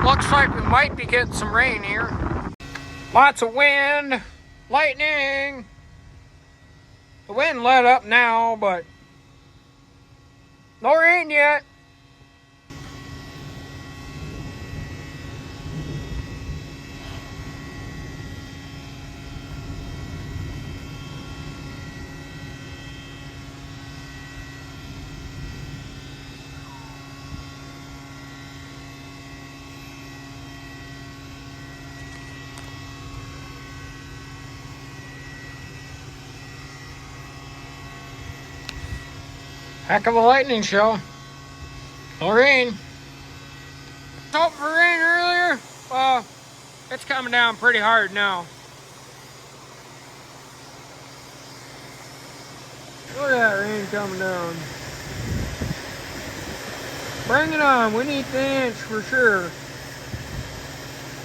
Looks like we might be getting some rain here. Lots of wind, lightning. The wind let up now, but no rain yet. Heck of a lightning show. No rain. Hoping for rain earlier. Well, it's coming down pretty hard now. Look at that rain coming down. Bring it on. We need the inch for sure.